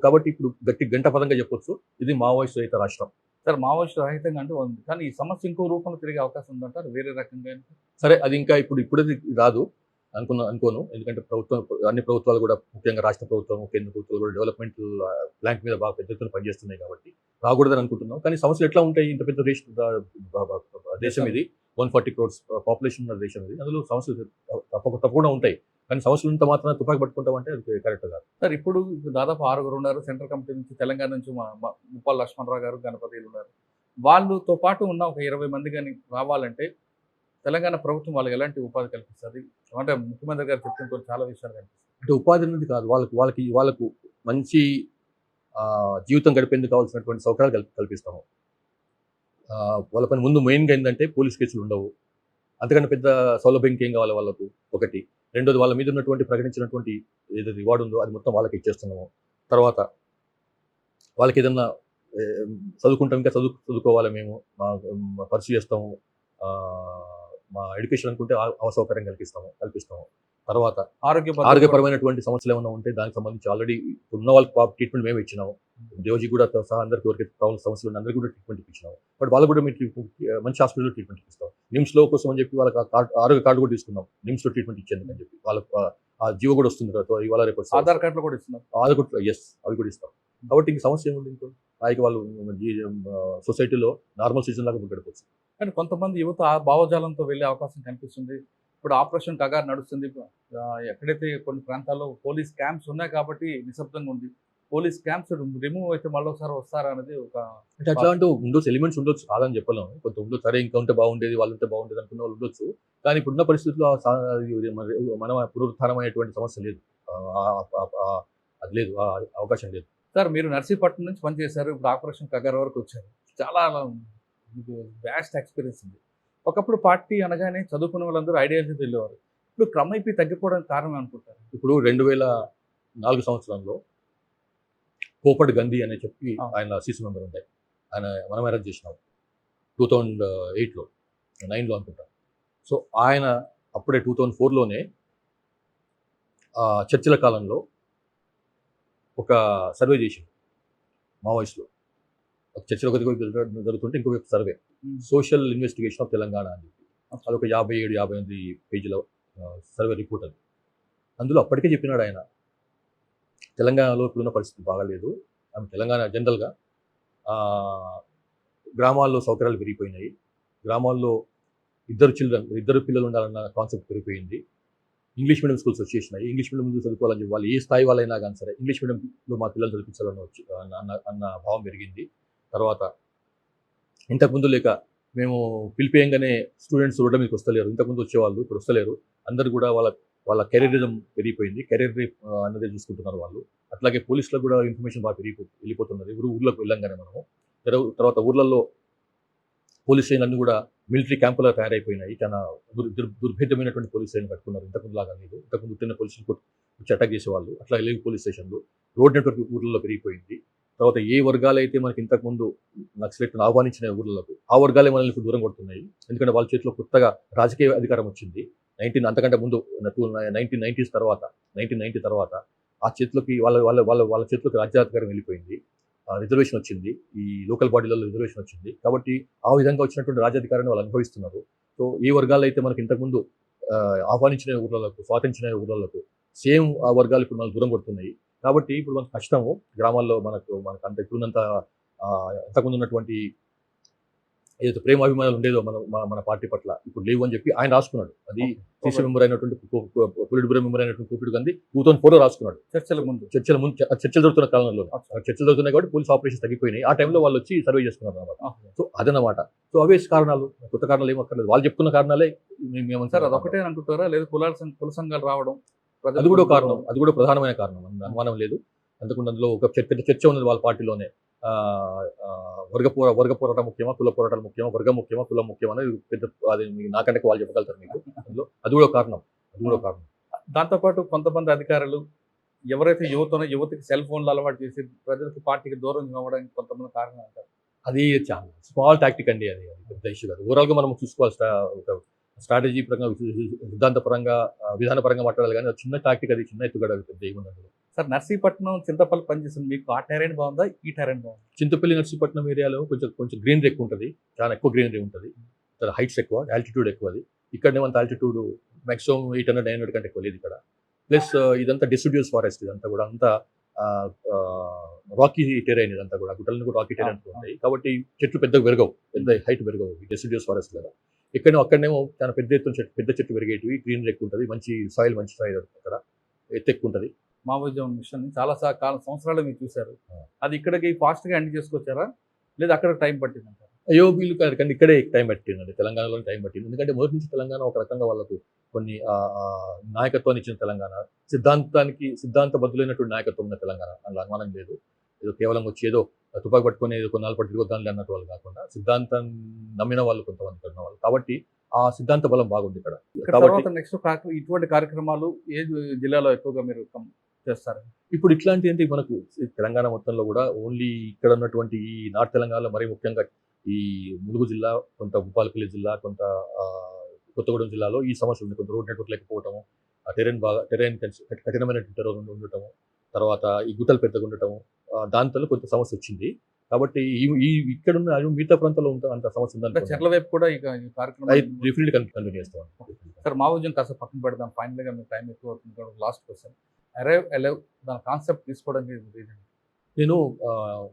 C: కాబట్టి ఇప్పుడు గంట పదంగా చెప్పొచ్చు, ఇది మావోయిస్ట్ రహిత రాష్ట్రం.
B: సార్ మావోయిస్ట్ రహితంగా అంటే ఉంది, కానీ ఈ సమస్య ఇంకో రూపంలో తిరిగే అవకాశం ఉందంటారు, వేరే రకంగా?
C: సరే, అది ఇంకా ఇప్పుడే రాదు అనుకోను. ఎందుకంటే అన్ని ప్రభుత్వాలు కూడా, ముఖ్యంగా రాష్ట్ర ప్రభుత్వం, కేంద్ర ప్రభుత్వాలు కూడా డెవలప్మెంట్ ప్లాంట్ మీద బాగా పెద్ద ఎత్తున పనిచేస్తున్నాయి కాబట్టి రాకూడదని అనుకుంటున్నాం. కానీ సమస్యలు ఎట్లా ఉంటాయి? ఇంత పెద్ద దేశం ఇది, 140 crores పాపులేషన్ ఉన్న దేశం ఇది. అందులో సమస్యలు తప్పకుండా ఉంటాయి. కానీ సమస్యలు ఇంత మాత్రం తుపాకి పట్టుకుంటామంటే అది కరెక్ట్ కాదు.
B: సార్ ఇప్పుడు దాదాపు 6 ఉన్నారు సెంట్రల్ కమిటీ నుంచి, తెలంగాణ నుంచి ముప్పాల లక్ష్మణరావు గారు, గణపతిలు ఉన్నారు. వాళ్ళతో పాటు ఉన్న ఒక 20 మంది కానీ రావాలంటే తెలంగాణ ప్రభుత్వం వాళ్ళకి ఎలాంటి ఉపాధి కల్పిస్తుంది? అంటే ముఖ్యమంత్రి గారు చెప్తున్న చాలా విషయాలు కనిపిస్తాయి.
C: అంటే ఉపాధి అనేది కాదు, వాళ్ళకు మంచి జీవితం గడిపేందుకు కావాల్సినటువంటి సౌకర్యాలు కల్పిస్తాము. వాళ్ళ పని ముందు మెయిన్గా ఏంటంటే పోలీస్ కేసులు ఉండవు. అంతకంటే పెద్ద సౌలభ్యం ఇంకేం కావాలి వాళ్ళకు, ఒకటి. రెండోది, వాళ్ళ మీద ఉన్నటువంటి ప్రకటించినటువంటి ఏదైతే రివార్డు ఉందో అది మొత్తం వాళ్ళకి ఇచ్చేస్తున్నాము. తర్వాత వాళ్ళకి ఏదన్నా చదువుకుంటాం, ఇంకా చదువుకోవాలి, మేము పర్సూ చేస్తాము. మా ఎడ్యుకేషన్ అనుకుంటే అవసౌకర్యం కల్పిస్తాము. తర్వాత ఆరోగ్యపరమైనటువంటి సమస్యలు ఏమైనా ఉంటే దానికి సంబంధించి ఆల్రెడీ ఉన్న వాళ్ళకి ట్రీట్మెంట్ మేము ఇచ్చినాము. దేవజీ కూడా సహా అందరికీ ఎవరికైతే ప్రాబ్లమ్ సమస్యలు ఉన్నాయి అందరికీ కూడా ట్రీట్మెంట్ ఇచ్చినాము. బట్ వాళ్ళు కూడా మీరు మంచి హాస్పిటల్లో ట్రీట్మెంట్ ఇస్తాం. నిమ్స్లో కోసం అని చెప్పి వాళ్ళకి ఆరోగ్య కార్డు కూడా తీసుకున్నాం, నిమ్స్లో ట్రీట్మెంట్ ఇచ్చేందుకు అని చెప్పి. వాళ్ళకి ఆ జీవో కూడా వస్తుంది కదా, ఇవాళ రేపు
B: ఆధార్ కార్డులో కూడా ఇస్తున్నాం.
C: అవి కూడా ఇస్తాం. కాబట్టి ఇంక సమస్య ఏముంది? ఇంకో పైకి వాళ్ళు సొసైటీలో నార్మల్ సిటిజన్ లాగా గడిపోవచ్చు.
B: కానీ కొంతమంది యువత ఆ భావజాలంతో వెళ్ళే అవకాశం కనిపిస్తుంది. ఇప్పుడు ఆపరేషన్ కగార్ నడుస్తుంది. ఎక్కడైతే కొన్ని ప్రాంతాల్లో పోలీస్ క్యాంప్స్ ఉన్నాయి కాబట్టి నిశ్శబ్దంగా ఉంది. పోలీస్ క్యాంప్స్ రిమూవ్ అయితే మళ్ళీ ఒకసారి వస్తారా అనేది ఒక,
C: అంటే అట్లా అంటూ ఉండొచ్చు, ఎలిమెంట్స్ ఉండొచ్చు, కాదని చెప్పలేము. కొంత ఉండొచ్చు, సరే ఇంకా ఉంటే బాగుండేది, వాళ్ళు ఉంటే బాగుండేది అనుకున్న వాళ్ళు ఉండొచ్చు. కానీ ఇప్పుడున్న పరిస్థితుల్లో మన పునరుత్థానమైనటువంటి సమస్య లేదు, అది లేదు, అవకాశం లేదు.
B: సార్ మీరు నర్సీపట్నం నుంచి పనిచేశారు, ఇప్పుడు ఆపరేషన్ కగార్ వరకు వచ్చారు. చాలా మీకు వ్యాస్ట్ ఎక్స్పీరియన్స్ ఉంది. ఒకప్పుడు పార్టీ అనగానే చదువుకున్న వాళ్ళందరూ ఐడియాలజీతో వెళ్ళేవారు. ఇప్పుడు క్రమేపీ తగ్గిపోవడానికి కారణం అనుకుంటారు.
C: ఇప్పుడు 2004 సంవత్సరంలో పోపట్ గంధి అని చెప్పి ఆయన సీసీ మెంబర్ ఉంటాయి, ఆయన మనం అరెస్ట్ చేసినాం 2008లో 9లో అనుకుంటా. సో ఆయన అప్పుడే 2004లోనే చర్చల కాలంలో ఒక సర్వే చేసింది మావోయిస్టులో. చర్చలు ఒకటి జరుగుతుంటే ఇంకొక survey, social investigation of Telangana అని చెప్పి, అదొక 57-58 పేజీల సర్వే రిపోర్ట్ అది. అందులో అప్పటికే చెప్పినాడు ఆయన, తెలంగాణలో ఇప్పుడున్న పరిస్థితి బాగాలేదు. తెలంగాణ జనరల్గా గ్రామాల్లో సౌకర్యాలు పెరిగిపోయినాయి, గ్రామాల్లో ఇద్దరు పిల్లలు ఉండాలన్న కాన్సెప్ట్ పెరిగిపోయింది, ఇంగ్లీష్ మీడియం స్కూల్స్ వచ్చేసినాయి, ఇంగ్లీష్ మీడియం ముందు చదువుకోవాలని చెప్పి వాళ్ళు ఏ స్థాయి వాళ్ళైనా కానీ సరే ఇంగ్లీష్ మీడియంలో మా పిల్లలు చదివించాలని అన్న భావం పెరిగింది. తర్వాత ఇంతకుముందు లేక మేము పిలిపేయంగానే స్టూడెంట్స్ రోడ్ల మీదకి వస్తలేరు, ఇంతకుముందు వచ్చేవాళ్ళు ఇప్పుడు వస్తలేరు, అందరు కూడా వాళ్ళ కెరీరిజం పెరిగిపోయింది. కెరీర్ రేప్ అన్నదే చూసుకుంటున్నారు వాళ్ళు. అట్లాగే పోలీసులకు కూడా ఇన్ఫర్మేషన్ బాగా వెళ్ళిపోతున్నది. ఊర్లోకి వెళ్ళంగానే మనము తర్వాత ఊర్లలో పోలీస్ స్టేషన్లన్నీ కూడా మిలిటరీ క్యాంపులా తయారైపోయినాయి. చాలా దుర్భేద్యమైనటువంటి పోలీస్ స్టేషన్ కట్టుకున్నారు. ఇంతకుముందు లాగా లేదు. ఇంతకుముందు ఉట్టిన పోలీసులు వచ్చి అటాక్ చేసేవాళ్ళు. అట్లా లేవు పోలీస్ స్టేషన్లు. రోడ్ నెట్వర్క్ ఊర్లలో పెరిగిపోయింది. తర్వాత ఏ వర్గాలైతే మనకి ఇంతకుముందు నక్సలైట్లను ఆహ్వానించిన ఊర్లకు, ఆ వర్గాలే మనల్ని ఇప్పుడు దూరం కొడుతున్నాయి. ఎందుకంటే వాళ్ళ చేతిలో కొత్తగా రాజకీయ అధికారం వచ్చింది. అంతకంటే ముందు 1990 తర్వాత ఆ చేతిలోకి వాళ్ళ చేతిలోకి రాజ్యాధికారం వెళ్ళిపోయింది. రిజర్వేషన్ వచ్చింది. ఈ లోకల్ బాడీలలో రిజర్వేషన్ వచ్చింది. కాబట్టి ఆ విధంగా వచ్చినటువంటి రాజ్యాధికారాన్ని వాళ్ళు అనుభవిస్తున్నారు. సో ఏ వర్గాలు అయితే మనకి ఇంతకుముందు ఆహ్వానించిన ఊర్లకు, స్వాతంత్రించిన ఊర్లకు సేమ్ ఆ వర్గాలు ఇప్పుడు మనకు దూరం కొడుతున్నాయి. కాబట్టి ఇప్పుడు మనకు కష్టము గ్రామాల్లో మనకు అంత ఇప్పుడున్నంత ఇంతకుముందు ఉన్నటువంటి ఏదైతే ప్రేమాభిమానాలు ఉండేదో మన పార్టీ పట్ల ఇప్పుడు లేవు అని చెప్పి ఆయన రాసుకున్నాడు. అది సీసీ మెంబర్ అయినటువంటి పొలిట్ బ్యూరో మెంబర్ అయినటువంటి కోపిడి గాంధీ 2004లో రాసుకున్నాడు. చర్చలు జరుగుతున్న కాలంలో చర్చలు జరుగుతున్నాయి కాబట్టి పోలీస్ ఆపరేషన్స్ తగ్గిపోయినాయి. ఆ టైంలో వాళ్ళు వచ్చి సర్వే చేసుకున్నారు అన్నమాట. సో అదనమాట. సో అవే కారణాలు, కొత్త కారణాలు ఏం అక్కర్లేదు. వాళ్ళు చెప్పుకున్న కారణాలే
B: సార్. అదొకటే అంటుంటారా లేదా కుల సంఘాలు రావడం?
C: అది కూడా కారణం. అది కూడా ప్రధానమైన కారణం. అనుమానం లేదు. అందుకు అందులో ఒక పెద్ద చర్చ ఉన్నది వాళ్ళ పార్టీలోనే. వర్గ పోరాటం ముఖ్యమా, కుల పోరాటాలు ముఖ్యమా, వర్గం ముఖ్యమా, కులం ముఖ్యమా అనేది పెద్ద, అది నాకంటే వాళ్ళు చెప్పగలుగుతారు మీకు. అందులో అది కూడా కారణం.
B: దాంతోపాటు కొంతమంది అధికారులు ఎవరైతే యువతకి సెల్ ఫోన్లు అలవాటు చేసి ప్రజలకు పార్టీకి దూరం అవ్వడానికి కొంతమంది కారణం అంటారు.
C: అది చాలా స్మాల్ టాక్టిక్ అండి. అది పెద్ద ఇష్యూ కాదు. ఓవరాల్గా మనం చూసుకోవాల్సిన ఒక స్ట్రాటజీ పరంగా, సిద్ధాంతపరంగా, విధానపరంగా మాట్లాడాలి. కానీ చిన్న టాక్టిక్, అది చిన్న ఎత్తుగడ, పెద్ద ఏముండదు.
B: సార్, నర్సీపట్నం, చింతపల్లి పనిచేస్తుంది. మీకు ఆ టెరైన్ బాగుందా, ఈ టెరైన్ బాగుందా?
C: చింతపల్లి, నర్సీపట్నం ఏరియాలో కొంచెం గ్రీనరీ ఎక్కువ ఉంటుంది. చాలా ఎక్కువ గ్రీనరీ ఉంటుంది. చాలా హైట్స్ ఎక్కువ, ఆల్టిట్యూడ్ ఎక్కువ. అది ఇక్కడనే అంత ఆల్టిట్యూడ్ మాక్సిమం 800-900 కంటే ఎక్కువ లేదు ఇక్కడ. ప్లస్ ఇదంతా డిసిడ్యూస్ ఫారెస్ట్. ఇదంతా కూడా అంతా రాకీ టెరైన్. ఇదంతా కూడా గుట్టలను కూడా రాకీ టెరైన్ ఉంటాయి. కాబట్టి చెట్లు పెద్దగా పెరగవు, పెద్ద హైట్ పెరగవు డిసిడ్యూస్ ఫారెస్ట్ కదా. అక్కడనేమో చాలా పెద్ద ఎత్తున పెద్ద చెట్టు పెరిగేటివి, గ్రీనరీ ఎక్కువ ఉంటుంది. మంచి సాయిల్ అక్కడ ఎత్తు ఎక్కువ ఉంటుంది.
B: మావోయిజం మిషన్ చాలా సంవత్సరాలు మీరు చూశారు. అది ఇక్కడికి ఫాస్ట్గా ఎండ్ చేసుకొచ్చారా లేదా అక్కడ టైం పట్టిందంటారా?
C: అయ్యో వీళ్ళు కానీ ఇక్కడే టైం పట్టిందండి. తెలంగాణలో టైం పట్టింది. ఎందుకంటే మొదటి నుంచి తెలంగాణ ఒక రకంగా వాళ్ళకు కొన్ని నాయకత్వాన్ని ఇచ్చిన తెలంగాణ, సిద్ధాంతబద్ధులైనటువంటి నాయకత్వం ఉన్న తెలంగాణ. అందులో అనుమానం లేదు. ఏదో కేవలం వచ్చి ఏదో తుపాకి పట్టుకొని ఏదో కొన్నాళ్ళు పట్టి తిరగొద్దాన్ని అన్నట్టు వాళ్ళు కాకుండా సిద్ధాంతం నమ్మిన వాళ్ళు కొంతమంది ఉన్న వాళ్ళు. కాబట్టి ఆ సిద్ధాంత బలం బాగుంది ఇక్కడ.
B: కాబట్టి నెక్స్ట్ ఇటువంటి కార్యక్రమాలు ఏ జిల్లాలో ఎక్కువగా మీరు చేస్తారు?
C: ఇప్పుడు ఇట్లాంటి అంటే మనకు తెలంగాణ మొత్తంలో కూడా ఓన్లీ ఇక్కడ ఉన్నటువంటి ఈ నార్త్ తెలంగాణలో మరీ ముఖ్యంగా ఈ ములుగు జిల్లా, కొంత భూపాలపల్లి జిల్లా, కొంత కొత్తగూడెం జిల్లాలో ఈ సమస్య ఉంది. కొంత రోడ్ నెట్వర్క్ లేకపోవటము, టెరైన్ కఠినమైన టెరైన్ ఉండటము, తర్వాత ఈ గుట్టలు పెద్దగా ఉండటము, దాంతో కొంత సమస్య వచ్చింది. కాబట్టి ఈ ఇక్కడ ఉన్న మిగతా ప్రాంతాల్లో అంత సమస్య ఉందంటే
B: చెర్ల వైపు కూడా ఈ కార్యక్రమం
C: డెఫినెట్లీ కంటిన్యూ చేస్తాం.
B: సార్, మావోయిజం కాస్త పక్కన పెడదాం. ఫైనల్గా మీ టైం ఎక్కువ అవుతుంది. లాస్ట్ క్వశ్చన్, అలైవ్ దాని కాన్సెప్ట్ తీసుకోవడానికి రీజన్?
C: నేను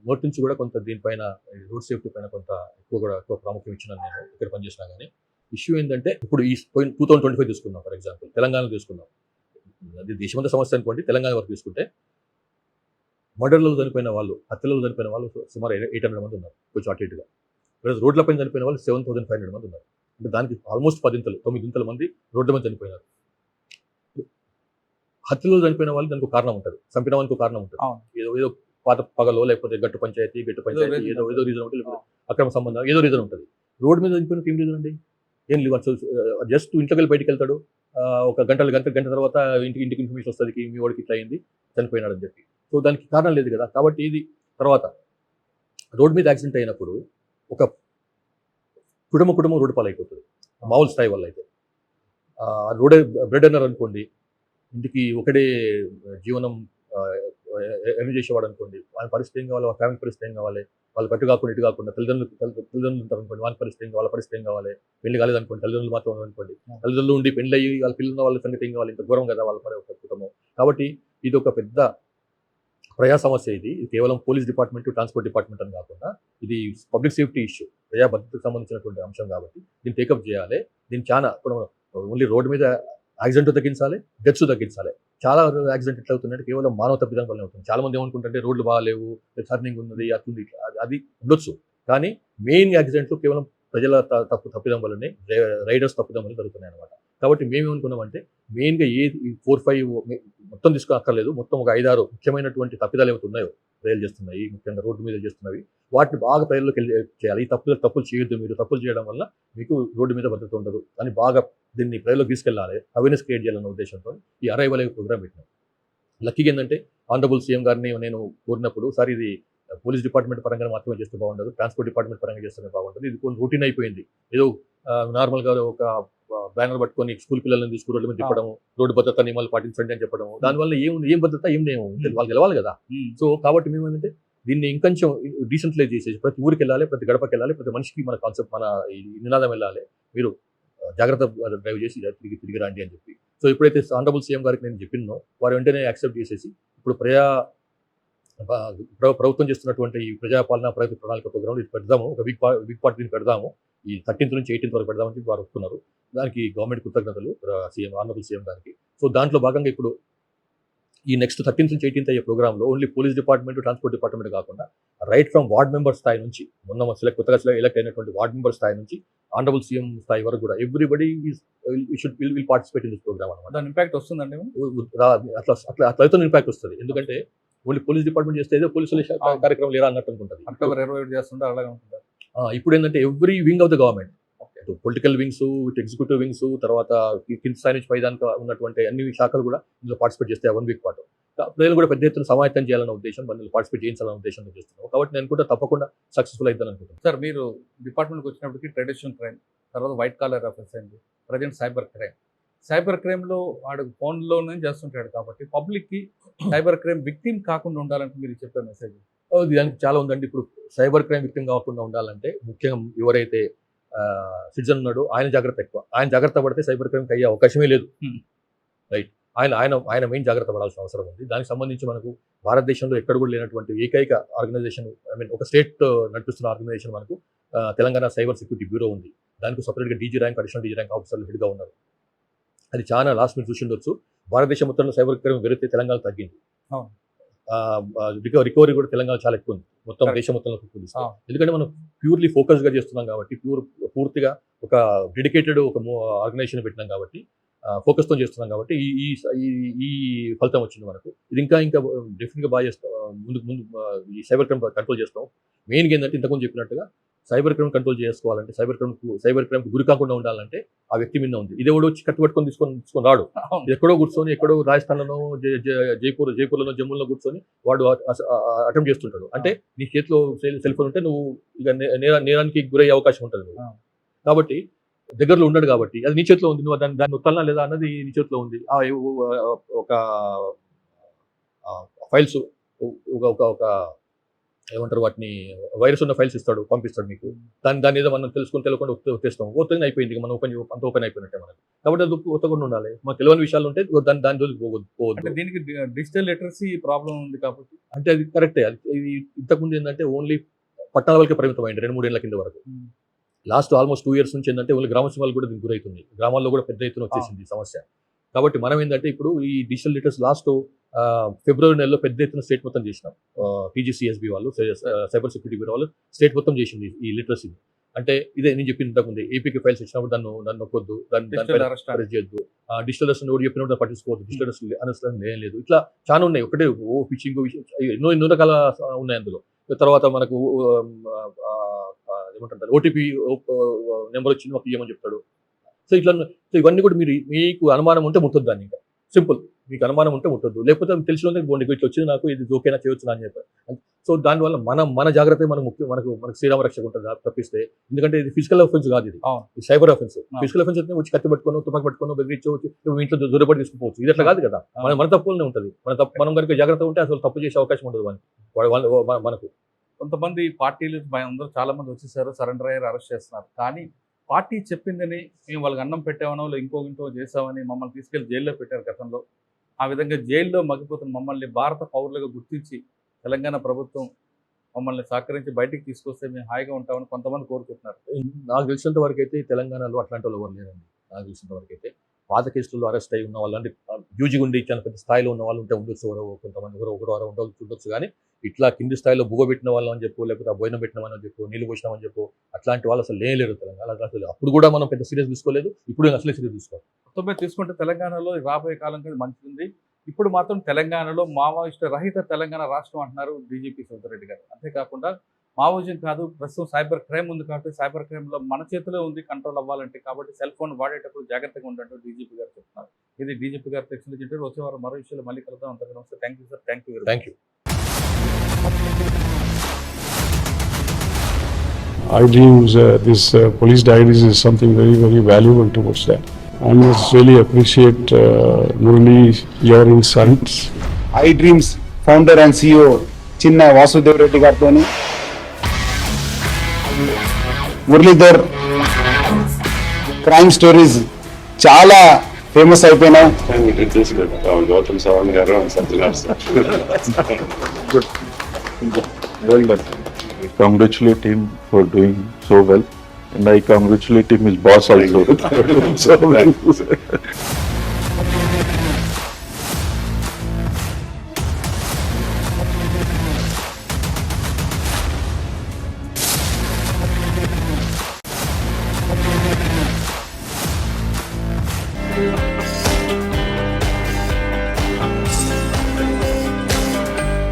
C: మొదటి నుంచి కూడా కొంత దీనిపైన రోడ్ సేఫ్టీ పైన ఎక్కువ ప్రాముఖ్యం ఇచ్చినాను. నేను ఇక్కడ పనిచేసినా కానీ ఇష్యూ ఏంటంటే ఇప్పుడు ఈ 2025 తీసుకుందాం. ఫర్ ఎగ్జాంపుల్ తెలంగాణ తీసుకుందాం. అది దేశమంతా సమస్య అనుకోండి. తెలంగాణ వరకు తీసుకుంటే మర్డర్లలో చనిపోయిన వాళ్ళు, హత్యలలో చనిపోయిన వాళ్ళు సుమారు 800 మంది ఉన్నారు, కొంచెం అటు ఇటుగా. రోడ్లపైన చనిపోయిన వాళ్ళు 7500 మంది ఉన్నారు. అంటే దానికి ఆల్మోస్ట్ 9 మంది రోడ్ల మీద చనిపోయినారు. హత్యలో చనిపోయిన వాళ్ళు దానికి ఒక కారణం ఉంటుంది, చంపినవానికి ఒక కారణం ఉంటుంది. ఏదో పాత పగలో, లేకపోతే గట్టు పంచాయతీ ఏదో రీజన్ ఉంటుంది, లేకపోతే అక్రమ సంబంధం ఏదో రీజన్ ఉంటుంది. రోడ్డు మీద చనిపోయిన ఏం రీజన్ అండి? ఏం లేవు. జస్ట్ ఇంట్లోకి వెళ్ళి బయటికి వెళ్తాడు, ఒక గంట తర్వాత ఇంటికి ఇన్ఫర్మేషన్ వస్తుంది, మీ వాడికి ఇట్లా అయింది, చనిపోయినాడు అని చెప్పి. సో దానికి కారణం లేదు కదా. కాబట్టి ఇది తర్వాత రోడ్ మీద యాక్సిడెంట్ అయినప్పుడు ఒక కుటుంబం రోడ్డు పాలైపోతుంది మామూలు స్థాయి వల్ల. అయితే రోడే బ్రెడ్ అన్నారు అనుకోండి, ఇంటికి ఒకటే జీవనం ఎర్న్ చేసేవాడు అనుకోండి, వాళ్ళ పరిస్థితి ఏం కావాలి, వాళ్ళ ఫ్యామిలీ పరిస్థితి ఏం కావాలి, వాళ్ళు కట్టు కాకుండా ఇటు కాకుండా తల్లిదండ్రులు ఉంటారు అనుకోండి, వాళ్ళ పరిస్థితి ఏం కావాలి, వాళ్ళ పరిస్థితి ఏం కావాలి, పెళ్లి కాలేదనుకోండి, తల్లిదండ్రులు మాత్రం అనుకోండి, తల్లిదండ్రులు ఉండి పెళ్లి అయ్యి వాళ్ళ పిల్లల వాళ్ళ సంగతి ఏం కావాలి, ఇంత ఘోరం కదా వాళ్ళ పని ఒక కుటుంబం. కాబట్టి ఇది ఒక పెద్ద ప్రజా సమస్య. ఇది కేవలం పోలీస్ డిపార్ట్మెంట్, ట్రాన్స్పోర్ట్ డిపార్ట్మెంట్ అని కాకుండా ఇది పబ్లిక్ సేఫ్టీ ఇష్యూ, ప్రజా భద్రతకు సంబంధించినటువంటి అంశం. కాబట్టి దీన్ని టేకప్ చేయాలి. దీన్ని చాలా ఇప్పుడు ఓన్లీ రోడ్డు మీద యాక్సిడెంట్ తగ్గించాలి, డెత్స్ తగ్గించాలి. చాలా యాక్సిడెంట్ ఎట్లా అవుతుందంటే కేవలం మానవ తప్పిదం వల్ల అవుతుంది. చాలా మంది ఏమనుకుంటుంటే రోడ్లు బాగాలేవు, టర్నింగ్ ఉన్నది, అట్లుంది, అది ఉండొచ్చు. కానీ మెయిన్ యాక్సిడెంట్లు కేవలం ప్రజల తప్పిదం వల్లనే, రైడర్స్ తప్పిదం వల్ల జరుగుతున్నాయి అనమాట. కాబట్టి మేమేమనుకున్నామంటే మెయిన్గా 4-5 మొత్తం తీసుకోక్కర్లేదు, మొత్తం ఒక 5-6 ముఖ్యమైనటువంటి తప్పిదాలు ఏమైతే ఉన్నాయో ప్రజలు చేస్తున్నాయి, ముఖ్యంగా రోడ్డు మీద చేస్తున్నవి, వాటిని బాగా ప్రజల్లోకి చేయాలి. ఈ తప్పులు చేయొద్దు, మీరు తప్పులు చేయడం వల్ల మీకు రోడ్డు మీద భద్రత ఉండదు అని బాగా దీన్ని ప్రజల్లోకి తీసుకెళ్ళాలి, అవేర్నెస్ క్రియేట్ చేయాలన్న ఉద్దేశంతో ఈ అరైవల్ ప్రోగ్రామ్ పెట్టినాం. లక్కీగా ఏంటంటే ఆనరబుల్ సీఎం గారిని నేను కోరినప్పుడు, సార్ ఇది పోలీస్ డిపార్ట్మెంట్ పరంగా మాత్రమే చేస్తే బాగుండదు, ట్రాన్స్పోర్ట్ డిపార్ట్మెంట్ పరంగా చేస్తేనే బాగుంటుంది, ఇది కొంచెం రొటీన్ అయిపోయింది. ఏదో నార్మల్గా ఒక బ్యానర్ పట్టుకొని స్కూల్ పిల్లల్ని తీసుకుని రోడ్ల మీద తిప్పడం, రోడ్డు భద్రత నియమాలు పాటించండి అని చెప్పడం, దానివల్ల ఏం భద్రత ఏం నియమం వాళ్ళు తెలవాలి కదా. సో కాబట్టి మేము ఏంటంటే దీన్ని ఇంకొంచెం డీసెంట్లైజ్ చేసేసి ప్రతి ఊరికి వెళ్ళాలి, ప్రతి గడపకి వెళ్ళాలి, ప్రతి మనిషికి మన కాన్సెప్ట్, మన ఈ నినాదం వెళ్ళాలి, మీరు జాగ్రత్త డ్రైవ్ చేసి తిరిగి రండి అని చెప్పి. సో ఎప్పుడైతే ఆనరబుల్ సీఎం గారికి నేను చెప్పినో వారు వెంటనే యాక్సెప్ట్ చేసేసి ఇప్పుడు ప్రభుత్వం చేస్తున్నటువంటి ఈ ప్రజాపాలన ప్రగతి ప్రణాళిక ప్రోగ్రామ్ ఇది పెడదాము, ఒక వీక్ పార్ట్ దీన్ని పెడదాము, ఈ 13th నుంచి 18th వరకు పెడదామని వారు ఒప్పుకున్నారు. దానికి గవర్నమెంట్ కృతజ్ఞతలు ఆనరబుల్ సీఎం గారికి. సో దాంట్లో భాగంగా ఇప్పుడు ఈ నెక్స్ట్ 13th నుంచి 18th అయ్యే ప్రోగ్రాంలో only police department, transport department కాకుండా రైట్ ఫ్రమ్ వార్డ్ మెంబర్ స్థాయి నుంచి, కొత్తగా ఎలక్ట్ అయినటువంటి వార్డ్ మెంబర్ స్థాయి నుంచి ఆనరబుల్ సీఎం స్థాయి వరకు కూడా everybody will participate in this programme అనమాట.
B: దాని ఇంపాక్ట్ వస్తుందండి.
C: అట్లా ఇంపాక్ట్ వస్తుంది, ఎందుకంటే ఓన్లీ పోలీస్ డిపార్ట్మెంట్ చేస్తే ఏదో పోలీసుల కార్యక్రమం లేరా అన్నట్టు అనుకుంటుంది.
B: అక్టోబర్ 27 చేస్తుంటే అలాగే ఉంటుంది.
C: ఇప్పుడు ఏంటంటే every wing of the government, political wings, executive wings, తర్వాత కింది స్థాయి నుంచి పైదానికి ఉన్నటువంటి అన్ని శాఖలు కూడా ఇందులో పార్టిసిపేట్ చేస్తే 1 వీక్ పాటు ప్రజలు కూడా పెద్ద ఎత్తున సమాయత్తం చేయాలన్న ఉద్దేశం, మనల్ని పార్టిసిపేట్ చేయించాలన్న ఉద్దేశంతో చేస్తున్నాం. కాబట్టి నేను కూడా తప్పకుండా సక్సెస్ఫుల్ అవుతాను అనుకుంటున్నాను.
B: సార్, మీరు డిపార్ట్మెంట్కి వచ్చినప్పటికీ ట్రెడిషనల్ క్రైమ్, తర్వాత వైట్ కాలర్ ఆఫెన్స్ అయింది, ప్రజెంట్ సైబర్ క్రైమ్లో వాడు ఫోన్లోనే చేస్తుంటాడు కాబట్టి పబ్లిక్కి సైబర్ క్రైమ్ విక్టిమ్ కాకుండా ఉండాలంటే మీరు చెప్పే మెసేజ్?
C: దానికి చాలా ఉందండి. ఇప్పుడు సైబర్ క్రైమ్ విక్టిమ్ కాకుండా ఉండాలంటే ముఖ్యంగా ఎవరైతే సిటిజన్ ఉన్నాడో ఆయన జాగ్రత్త ఎక్కువ. ఆయన జాగ్రత్త పడితే సైబర్ క్రైమ్కి అయ్యే అవకాశమే లేదు. రైట్, ఆయన మెయిన్ జాగ్రత్త పడాల్సిన అవసరం ఉంది. దానికి సంబంధించి మనకు భారతదేశంలో ఎక్కడ కూడా లేనటువంటి ఏకైక ఆర్గనైజేషన్, ఒక స్టేట్ నడిపిస్తున్న ఆర్గనైజేషన్ మనకు తెలంగాణ సైబర్ సెక్యూరిటీ బ్యూరో ఉంది. దానికి సపరేట్గా DG rank, additional DG rank ఆఫీసర్లు హెడ్గా ఉన్నారు. అది చాలా లాస్ట్ మీరు చూసి ఉండొచ్చు, భారతదేశం మొత్తంలో సైబర్ క్రైమ్ పెరిగితే తెలంగాణ తగ్గింది. రికవరీ కూడా తెలంగాణ చాలా ఎక్కువ ఉంది మొత్తం దేశం మొత్తంలో. ఎందుకంటే మనం ప్యూర్లీ ఫోకస్గా చేస్తున్నాం కాబట్టి, పూర్తిగా ఒక డెడికేటెడ్ ఒక ఆర్గనైజేషన్ పెట్టినాం కాబట్టి, ఫోకస్తో చేస్తున్నాం కాబట్టి ఈ ఫలితం వచ్చింది మనకు. ఇది ఇంకా డెఫినెట్గా బాగా చేస్తాం, ముందు ఈ సైబర్ క్రైమ్ కంట్రోల్ చేస్తాం. మెయిన్గా ఏంటంటే ఇంతకుముందు చెప్పినట్టుగా సైబర్ క్రైమ్ కంట్రోల్ చేసుకోవాలంటే, సైబర్ క్రైమ్ గురి కాకుండా ఉండాలంటే ఆ వ్యక్తి మీద ఉంది. ఇది ఎవడో వచ్చి కట్టుబట్టుకొని తీసుకొని రాడు. ఎక్కడో కూర్చొని, ఎక్కడో రాజస్థాన్లోనో జైపూర్లోనో జమ్మూలో కూర్చొని వాడు అటెంప్ట్ చేస్తుంటాడు. అంటే నీ చేతిలో సెల్ ఫోన్ ఉంటే నువ్వు ఇక నేరానికి గురయ్యే అవకాశం ఉంటుంది. కాబట్టి దగ్గరలో ఉండడు కాబట్టి అది నీ చేతిలో ఉంది, నువ్వు దాన్ని నొక్కాలా లేదా అన్నది నీ చేతిలో ఉంది. ఒక ఫైల్స్ ఒక ఏమంటారు వాటిని, వైరస్ ఉన్న ఫైల్స్ ఇస్తాడు, పంపిస్తాడు మీకు. దాని ఏదో మనం తెలియకుండా వచ్చేస్తాం, ఓపెన్ అయిపోయింది, మనం అంత ఓపెన్ అయిపోయినట్టే మనకు. కాబట్టి అది ఒత్తకుండా ఉండాలి. మనకు తెలియని విషయాలు ఉంటే దాని రోజు పోవద్దు.
B: దీనికి డిజిటల్ లిటరసీ ప్రాబ్లం ఉంది కాబట్టి
C: అంటే అది కరెక్టే. ఇది ఇంతకుముందు ఏంటంటే ఓన్లీ పట్టణాల వరకే పరిమితం అయింది 2-3 ఏళ్ల కింద వరకు. లాస్ట్ ఆల్మోస్ట్ 2 years నుంచి ఏంటంటే ఓన్లీ గ్రామ సభలు కూడా దీనికి గురవుతుంది. గ్రామాల్లో కూడా పెద్ద ఎత్తున వచ్చేసింది ఈ సమస్య. కాబట్టి మనం ఏంటంటే ఇప్పుడు ఈ డిజిటల్ లిటరసీ లాస్ట్ ఫిబ్రవరి నెలలో పెద్ద ఎత్తున స్టేట్ మొత్తం చేసినాం. టీజీసీఎస్బీ వాళ్ళు, సైబర్ సెక్యూరిటీ బ్యూరో వాళ్ళు స్టేట్ మొత్తం చేసింది ఈ లిటరసీని. అంటే ఇదే నేను చెప్పిన ఇంతకుముంది, ఏపీకి ఫైల్స్ వచ్చినప్పుడు దాన్ని నొక్కొద్దు, దాన్ని అరెస్ట్ చేయొద్దు, డిజిటల్ అరెస్ట్ ఎవరు చెప్పినప్పుడు పట్టించుకోవద్దు, డిజిటల్ అరెస్ట్ ఏం లేదు. ఇట్లా చాలా ఉన్నాయి. ఒకటే ఫిషింగ్ ఎన్నో రకాల ఉన్నాయి అందులో. తర్వాత మనకు ఏమంటారు, ఓటీపీ నెంబర్ వచ్చింది మాకు ఇవ్వమని చెప్తాడు. సో ఇవన్నీ కూడా మీకు అనుమానం ఉంటే ముట్టొద్దు దాన్ని. ఇంకా సింపుల్, మీకు అనుమానం ఉంటే ముట్టొద్దు, లేకపోతే తెలిసిన బోండి ఇట్లా వచ్చింది నాకు, ఇది ఓకేనా చేయొచ్చు అని చెప్పారు. సో దానివల్ల మన జాగ్రత్త మనకు శ్రీరామ రక్షక ఉంటుంది తప్పిస్తే. ఎందుకంటే ఇది ఫిజికల్ అఫెన్స్ కాదు, ఇది సైబర్ అఫెన్స్. ఫిజికల్ అఫెన్స్ అయితే వచ్చి కత్తి పట్టుకోను, తుపాకి పట్టుకోను, బెదిరించవచ్చు, ఇంట్లో దూరపడి తీసుకుపోవచ్చు. ఇది అట్లా కాదు కదా, మన తప్పులనే ఉంటుంది. మనం కనుక జాగ్రత్త ఉంటే అసలు తప్పు చేసే అవకాశం ఉండదు మనకు.
B: కొంతమంది పార్టీలు అందరూ చాలా మంది వచ్చేసారు, సరెండర్ అయ్యారు, అరెస్ట్ చేస్తున్నారు. కానీ పార్టీ చెప్పిందని మేము వాళ్ళకి అన్నం పెట్టామనో ఇంకో చేసామని మమ్మల్ని తీసుకెళ్లి జైల్లో పెట్టారు గతంలో. ఆ విధంగా జైల్లో మగ్గిపోతున్న మమ్మల్ని భారత పౌరులుగా గుర్తించి తెలంగాణ ప్రభుత్వం మమ్మల్ని సహకరించి బయటికి తీసుకొస్తే మేము హాయిగా ఉంటామని కొంతమంది కోరుకుంటున్నారు.
C: నాకు తెలిసినంత వరకు అయితే తెలంగాణలో అట్లాంటి వాళ్ళు ఎవరు లేరండి. నాకు తెలిసినంత వరకు అయితే పాత కేసులలో అరెస్ట్ అయి ఉన్న వాళ్ళు అంటే యూజీ ఉండి చాలా పెద్ద స్థాయిలో ఉన్న వాళ్ళు ఉంటే ఉండొచ్చు, కొంతమంది ఒకరు ఉండొచ్చు. కానీ ఇట్లా కింది స్థాయిలో బుగబెట్టిన వాళ్ళం అని చెప్పు, లేకపోతే ఆ భోజనం పెట్టినామని చెప్పు, నీళ్ళు పోసినామని చెప్పు, అట్లాంటి వాళ్ళు అసలు లేరు తెలంగాణ. అసలు అప్పుడు కూడా మనం పెద్ద సీరియస్ తీసుకోలేదు, ఇప్పుడు అసలే సీరియస్ తీసుకోవాలి.
B: మొత్తం మీద తీసుకుంటే తెలంగాణలో రాబోయే కాలం కూడా మంచిది. ఇప్పుడు మాత్రం తెలంగాణలో మావోయిస్టు రహిత తెలంగాణ రాష్ట్రం అంటున్నారు డీజీపీ శివధర్ గారు. అంతేకాకుండా మావోయిజం కాదు, ప్రస్తుతం సైబర్ క్రైమ్ ఉంది కాబట్టి సైబర్ క్రైమ్లో మన చేతిలో ఉంది కంట్రోల్ అవ్వాలంటే, కాబట్టి సెల్ ఫోన్ వాడేటప్పుడు జాగ్రత్తగా ఉండంటూ డీజీపీ గారు చెప్తున్నారు. ఇది డీజీపీ గారు తెచ్చిన వచ్చే వారం మరో విషయాలు మళ్ళీ కలుద్దాం. అంతగా నమస్తే. Thank you sir. Thank you.
D: iDreams, this police diaries is something very, very valuable towards that. I must really appreciate Murali, your insights.
E: iDreams founder and CEO చిన్న వాసుదేవ్ రెడ్డి గారితో మురళీధర్ క్రైమ్ స్టోరీస్ చాలా ఫేమస్ అయిపోయినాయి.
D: Gautam Savan garu and Satyanar sir. Good. Well done. I congratulate him for doing so well, and I congratulate him his boss also. So well.